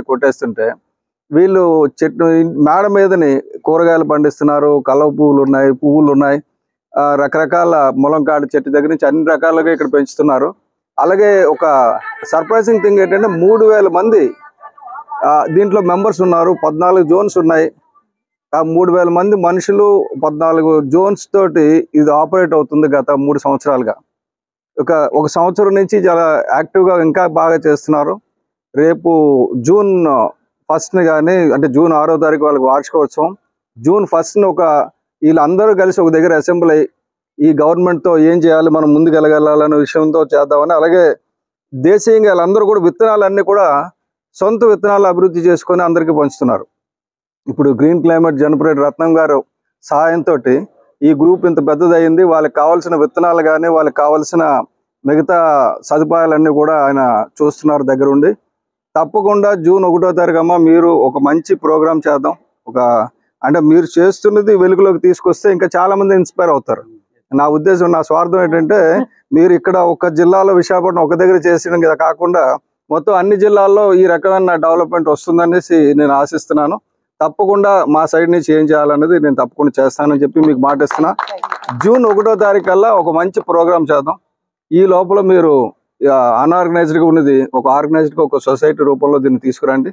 కొట్టేస్తుంటే వీళ్ళు చెట్టు మేడ మీదని కూరగాయలు పండిస్తున్నారు, కలవ పువ్వులు ఉన్నాయి, పువ్వులు ఉన్నాయి, రకరకాల ములంకాడ చెట్టు దగ్గర నుంచి అన్ని రకాలుగా ఇక్కడ పెంచుతున్నారు. అలాగే ఒక సర్ప్రైజింగ్ థింగ్ ఏంటంటే 3000 మంది దీంట్లో మెంబర్స్ ఉన్నారు. 14 జోన్స్ ఉన్నాయి. ఆ 3000 మంది మనుషులు 14 జోన్స్ తోటి ఇది ఆపరేట్ అవుతుంది గత 3 సంవత్సరాలుగా. ఒక సంవత్సరం నుంచి చాలా యాక్టివ్గా ఇంకా బాగా చేస్తున్నారు. రేపు జూన్ 1 కానీ అంటే జూన్ 6వ తారీఖు వాళ్ళకి వార్షికోత్సవం. జూన్ 1 వీళ్ళందరూ కలిసి ఒక దగ్గర అసెంబ్లీ అయ్యి ఈ గవర్నమెంట్తో ఏం చేయాలి, మనం ముందుకెళ్ళగలనే విషయంతో చేద్దామని, అలాగే దేశీయంగా వీళ్ళందరూ కూడా విత్తనాలన్నీ కూడా సొంత విత్తనాలు అభివృద్ధి చేసుకొని అందరికీ పంచుతున్నారు. ఇప్పుడు గ్రీన్ క్లైమేట్ జనపరెడ్డి రత్నం గారు సహాయంతో ఈ గ్రూప్ ఇంత పెద్దదయ్యింది. వాళ్ళకి కావాల్సిన విత్తనాలు కానీ వాళ్ళకి కావాల్సిన మిగతా సదుపాయాలన్నీ కూడా ఆయన చూస్తున్నారు దగ్గరుండి. తప్పకుండా జూన్ 1వ తారీఖు అమ్మ మీరు ఒక మంచి ప్రోగ్రాం చేద్దాం. అంటే మీరు చేస్తున్నది వెలుగులోకి తీసుకొస్తే ఇంకా చాలా మంది ఇన్స్పైర్ అవుతారు. నా ఉద్దేశం, నా స్వార్థం ఏంటంటే మీరు ఇక్కడ ఒక జిల్లాలో విశాఖపట్నం ఒక దగ్గర చేసిన కాకుండా మొత్తం అన్ని జిల్లాల్లో ఈ రకమైన డెవలప్మెంట్ వస్తుందనేసి నేను ఆశిస్తున్నాను. తప్పకుండా మా సైడ్ నుంచి ఏం చేయాలనేది నేను తప్పకుండా చేస్తానని చెప్పి మీకు మాట ఇస్తున్నా. జూన్ 1వ తారీఖు కల్లా ఒక మంచి ప్రోగ్రాం చేద్దాం. ఈ లోపల మీరు అన్ఆర్గనైజ్డ్గా ఉన్నది ఒక ఆర్గనైజ్డ్గా ఒక సొసైటీ రూపంలో దీన్ని తీసుకురండి.